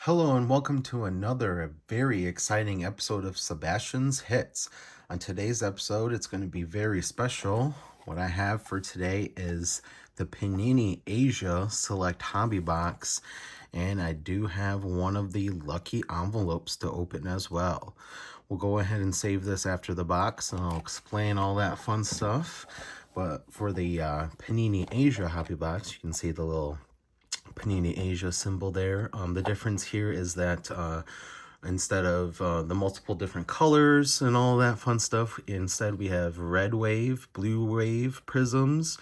Hello and welcome to another very exciting episode of Sebastian's Hits. On today's episode, it's going to be very special. What I have for today is the Panini Asia Select Hobby Box, and I do have one of the lucky envelopes to open as well. We'll go ahead and save this after the box, and I'll explain all that fun stuff. But for the Panini Asia Hobby Box, you can see the little Panini Asia symbol there. The difference here is that instead of the multiple different colors and all that fun stuff, instead we have red wave, blue wave prisms,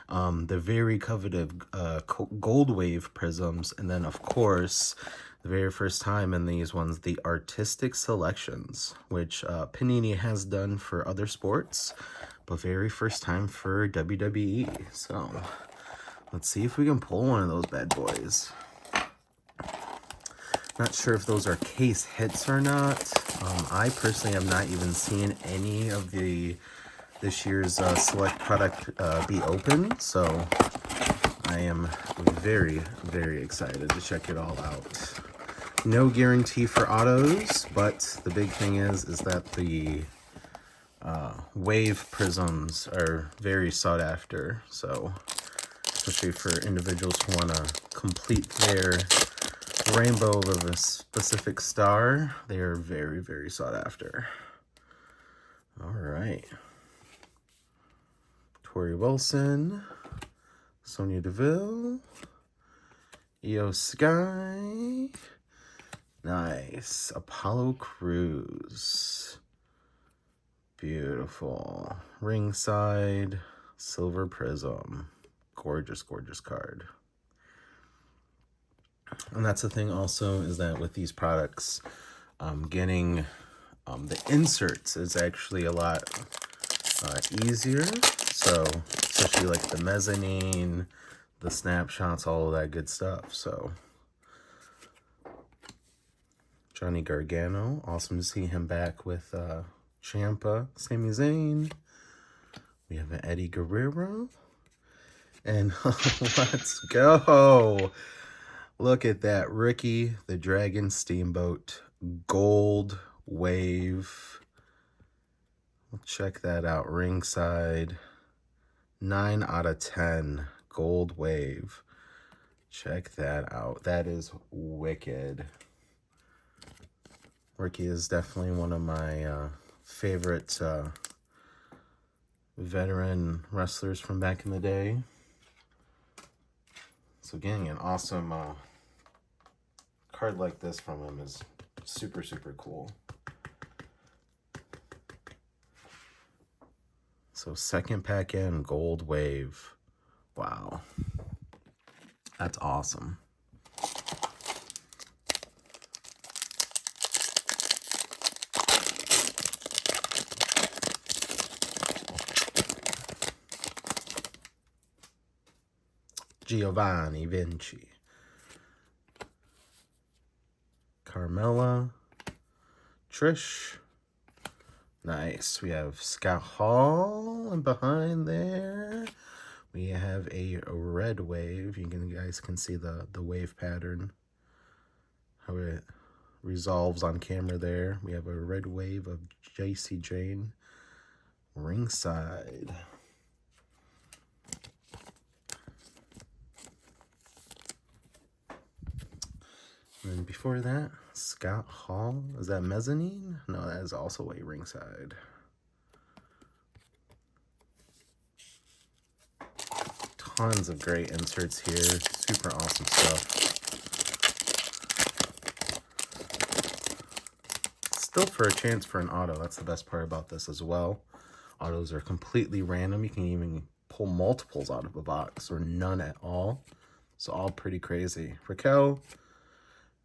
the very coveted gold wave prisms, and then of course the very first time in these ones, the artistic selections, which Panini has done for other sports, but very first time for WWE. So let's see if we can pull one of those bad boys. Not sure if those are case hits or not. I personally have not even seen any of this year's select product be open, so I am very, very excited to check it all out. No guarantee for autos, but the big thing is that the wave prisms are very sought after, so especially for individuals who want to complete their rainbow of a specific star. They are very, very sought after. All right. Tori Wilson, Sonya Deville, Io Sky. Nice. Apollo Crews. Beautiful. Ringside, Silver Prism. Gorgeous, gorgeous card. And that's the thing also, is that with these products, getting the inserts is actually a lot easier. So especially like the mezzanine, the snapshots, all of that good stuff. So Johnny Gargano, awesome to see him back with Ciampa. Sami Zayn. We have an Eddie Guerrero. And let's go. Look at that. Ricky the Dragon Steamboat Gold Wave. We'll check that out. Ringside. 9 out of 10. Gold Wave. Check that out. That is wicked. Ricky is definitely one of my favorite veteran wrestlers from back in the day. So getting an awesome card like this from him is super, super cool. So second pack in, Gold Wave. Wow. That's awesome. Giovanni Vinci. Carmella. Trish. Nice. We have Scott Hall, and behind there we have a red wave. You guys can see the wave pattern, how it resolves on camera there. We have a red wave of JC Jane. Ringside. And then before that, Scott Hall. Is that mezzanine? No, that is also a ringside. Tons of great inserts here. Super awesome stuff. Still for a chance for an auto. That's the best part about this as well. Autos are completely random. You can even pull multiples out of a box or none at all. So all pretty crazy. Raquel.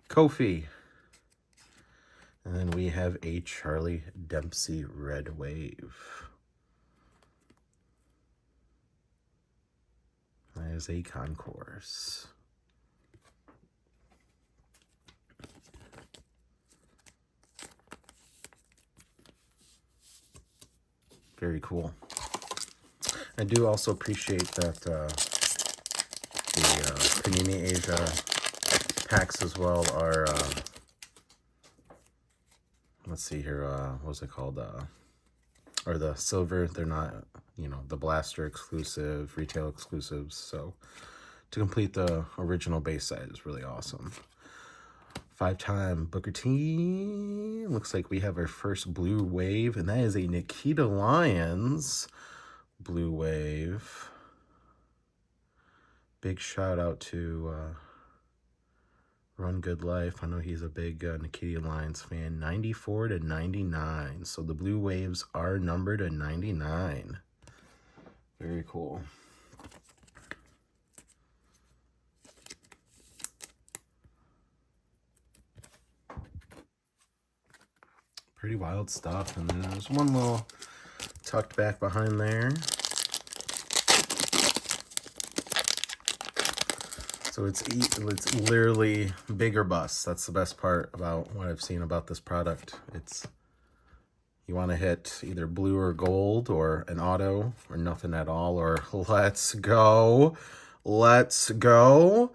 Kofi. And then we have a Charlie Dempsey red wave. That is a concourse. Very cool. I do also appreciate that the Panini Asia packs as well are, let's see here, what's it called? Or the silver, they're not, you know, the blaster exclusive, retail exclusives. So to complete the original base set is really awesome. 5-time Booker T. Looks like we have our first blue wave, and that is a Nikita Lyons blue wave. Big shout out to Run Good Life. I know he's a big Nikita Lyons fan. 94 to 99. So the blue waves are numbered to 99. Very cool. Pretty wild stuff. And then there's one little tucked back behind there. So it's literally big or bust. That's the best part about what I've seen about this product. It's, you want to hit either blue or gold or an auto or nothing at all, or let's go. Let's go.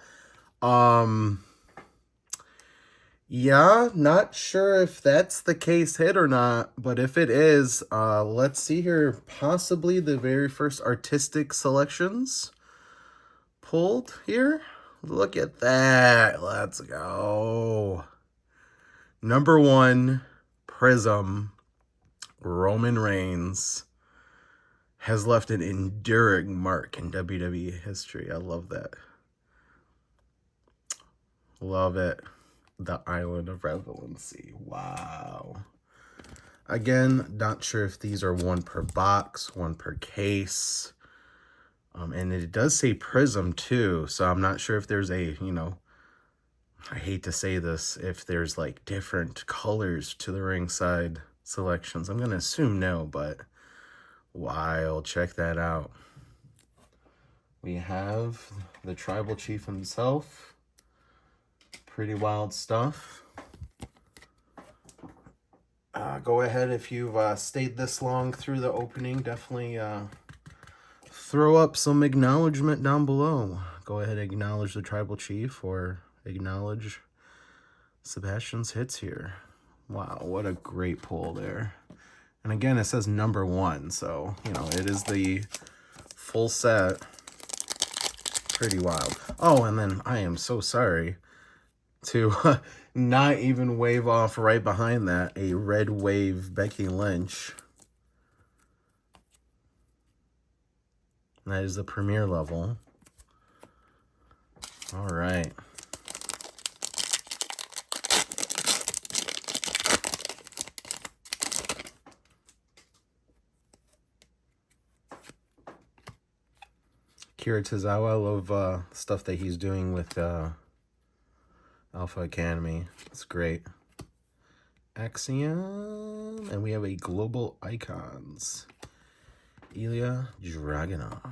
Yeah, not sure if that's the case hit or not, but if it is, let's see here. Possibly the very first artistic selections pulled here. Look at that. Let's go. Number 1, Prism, Roman Reigns, has left an enduring mark in WWE history. I love that. Love it. The Island of Relevancy. Wow. Again, not sure if these are 1 per box, 1 per case. And it does say Prism too, so I'm not sure if there's a, you know, I hate to say this, if there's like different colors to the ringside selections. I'm going to assume no, but wild. Check that out. We have the Tribal Chief himself. Pretty wild stuff. Go ahead, if you've stayed this long through the opening, definitely throw up some acknowledgement down below. Go ahead and acknowledge the Tribal Chief or acknowledge Sebastian's hits here. Wow, what a great pull there. And again, it says number 1, so, you know, it is the full set. Pretty wild. Oh, and then I am so sorry to not even wave off right behind that a red wave Becky Lynch. That is the premier level. All right. Kira Tozawa, I love stuff that he's doing with Alpha Academy. It's great. Axiom. And we have a Global Icons. Ilya Dragunov. I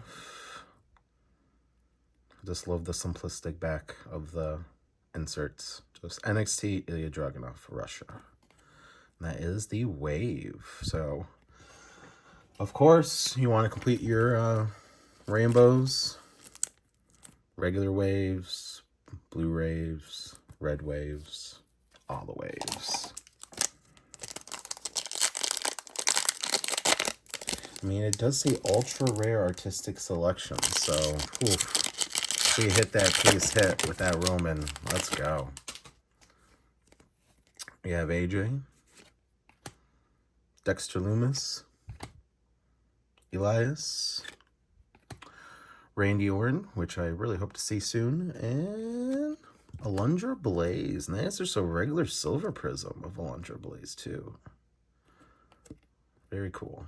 just love the simplistic back of the inserts. Just NXT Ilya Dragunov, Russia. And that is the wave. So, of course, you want to complete your rainbows, regular waves, blue waves, red waves, all the waves. I mean, it does say ultra rare artistic selection, so if we hit that case hit with that Roman, let's go. We have AJ, Dexter Lumis, Elias, Randy Orton, which I really hope to see soon, and Alundra Blaze. And there's just a regular silver prism of Alundra Blaze, too. Very cool.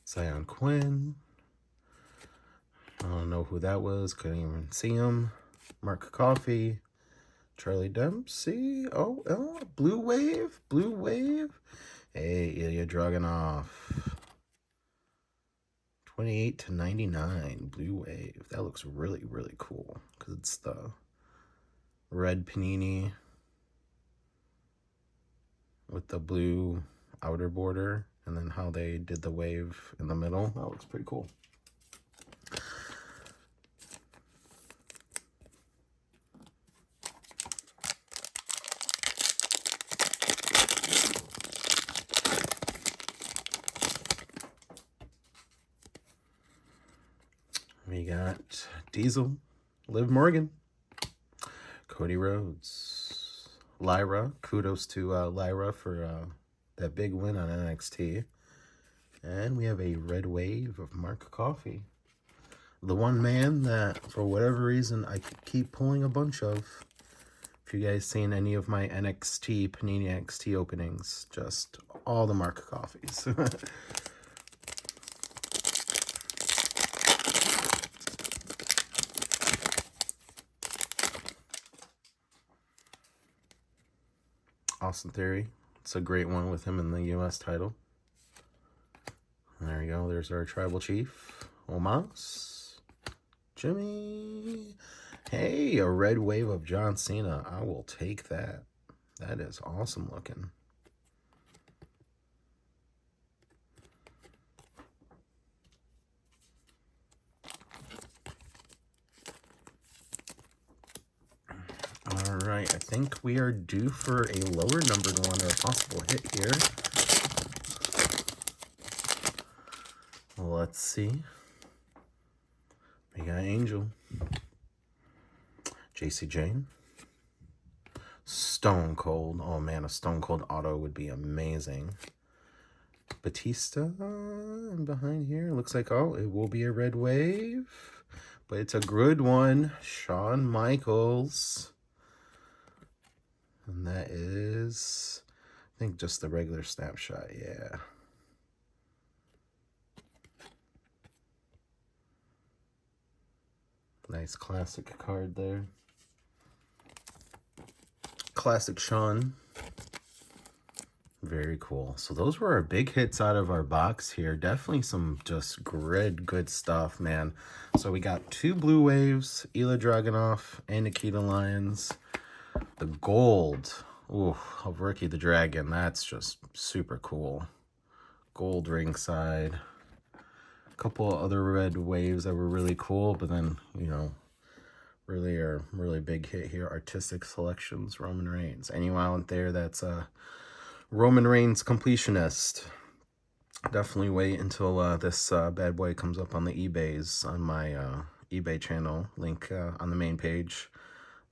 Zion Quinn. I don't know who that was. Couldn't even see him. Mark Coffey. Charlie Dempsey. Oh, Blue Wave. Blue Wave. Hey, Ilya Dragunov. 28 to 99. Blue Wave. That looks really, really cool. Because it's the red Panini with the blue outer border, and then how they did the wave in the middle. That looks pretty cool. We got Diesel, Liv Morgan, Cody Rhodes, Lyra. Kudos to Lyra for that big win on NXT. And we have a red wave of Mark Coffey. The one man that, for whatever reason, I keep pulling a bunch of. If you guys seen any of my NXT, Panini NXT openings, just all the Mark Coffeys. Austin Theory. It's a great one with him in the U.S. title. And there you go. There's our tribal chief, Omos. Jimmy. Hey, a red wave of John Cena. I will take that. That is awesome looking. All right, I think we are due for a lower numbered one or a possible hit here. Let's see. We got Angel. JC Jane. Stone Cold. Oh man, a Stone Cold auto would be amazing. Batista. And behind here, looks like, oh, it will be a red wave. But it's a good one. Shawn Michaels. And that is, I think, just the regular snapshot, yeah. Nice classic card there. Classic Shawn. Very cool. So those were our big hits out of our box here. Definitely some just good stuff, man. So we got 2 blue waves, Ilya Dragunov and Nikita Lyons. The gold, ooh, of Ricky the Dragon. That's just super cool. Gold ringside. A couple of other red waves that were really cool, but then, you know, really big hit here. Artistic Selections, Roman Reigns. Anyone out there that's a Roman Reigns completionist, definitely wait until this bad boy comes up on the eBays on my eBay channel. Link on the main page.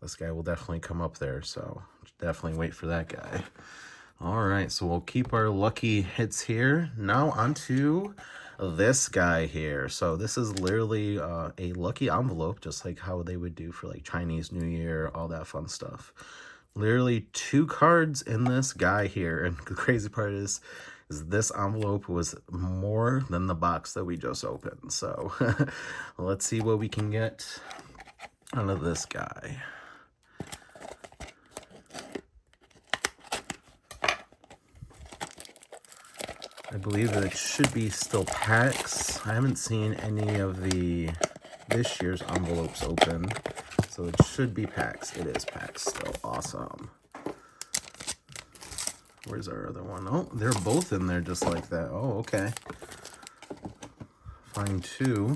This guy will definitely come up there, so definitely wait for that guy. All right, so we'll keep our lucky hits here. Now onto this guy here. So this is literally a lucky envelope, just like how they would do for like Chinese New Year, all that fun stuff. Literally 2 cards in this guy here, and the crazy part is this envelope was more than the box that we just opened. So let's see what we can get out of this guy. I believe that it should be still packs. I haven't seen any of this year's envelopes open, so it should be packs. It is packs still. Awesome. Where's our other one? Oh, they're both in there just like that. Oh, okay. Find 2.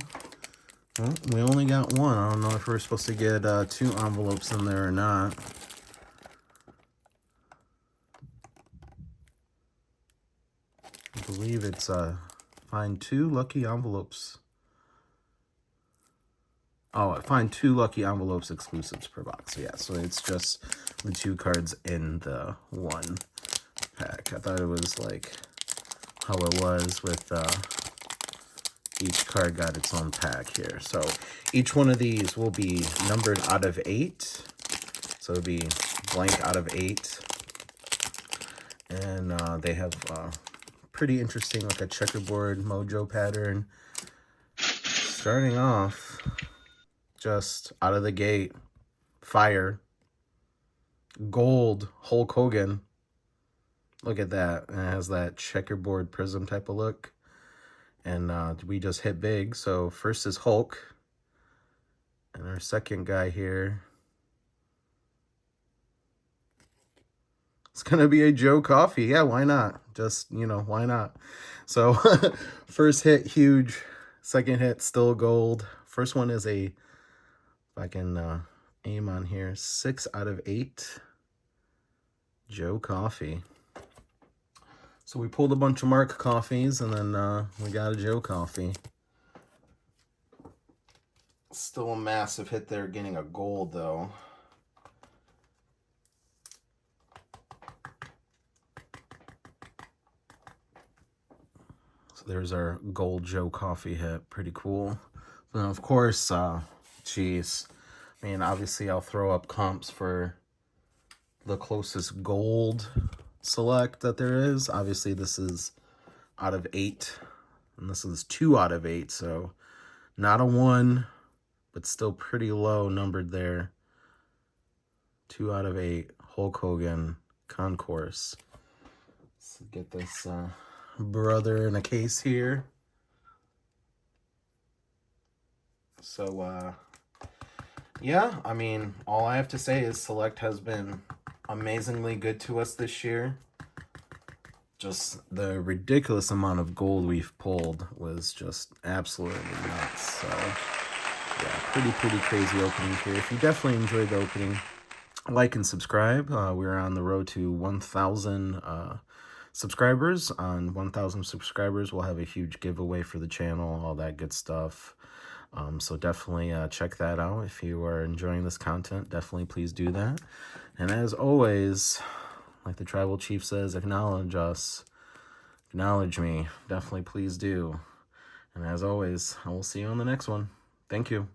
Well, we only got 1. I don't know if we're supposed to get 2 envelopes in there or not. I believe it's find 2 lucky envelopes. Oh, I find 2 lucky envelopes exclusives per box. So yeah, so it's just the 2 cards in the 1 pack. I thought it was like how it was with each card got its own pack here. So each one of these will be numbered out of 8. So it'll be blank out of 8. And they have pretty interesting, like a checkerboard mojo pattern. Starting off, just out of the gate, fire, gold, Hulk Hogan. Look at that. And it has that checkerboard prism type of look. And we just hit big. So first is Hulk. And our second guy here It's going to be a Joe Coffey. Yeah, why not? Just, why not? So, first hit, huge. Second hit, still gold. First one is if I can aim on here, 6 out of 8. Joe Coffey. So we pulled a bunch of Mark Coffeys, and then we got a Joe Coffey. Still a massive hit there, getting a gold, though. So there's our gold Joe Coffey hit. Pretty cool. Then, of course, geez. I mean, obviously, I'll throw up comps for the closest gold select that there is. Obviously, this is out of 8, and this is 2 out of 8, so not a 1, but still pretty low numbered there. 2 out of 8, Hulk Hogan Concourse. Let's get this brother in a case here. So, yeah, I mean, all I have to say is Select has been amazingly good to us this year. Just the ridiculous amount of gold we've pulled was just absolutely nuts. So, yeah, pretty crazy opening here. If you definitely enjoyed the opening, like and subscribe. We're on the road to 1,000 subscribers. On 1,000 subscribers, we'll have a huge giveaway for the channel, all that good stuff. So definitely check that out. If you are enjoying this content, definitely please do that. And as always, like the tribal chief says, acknowledge us. Acknowledge me. Definitely please do. And as always, I will see you on the next one. Thank you.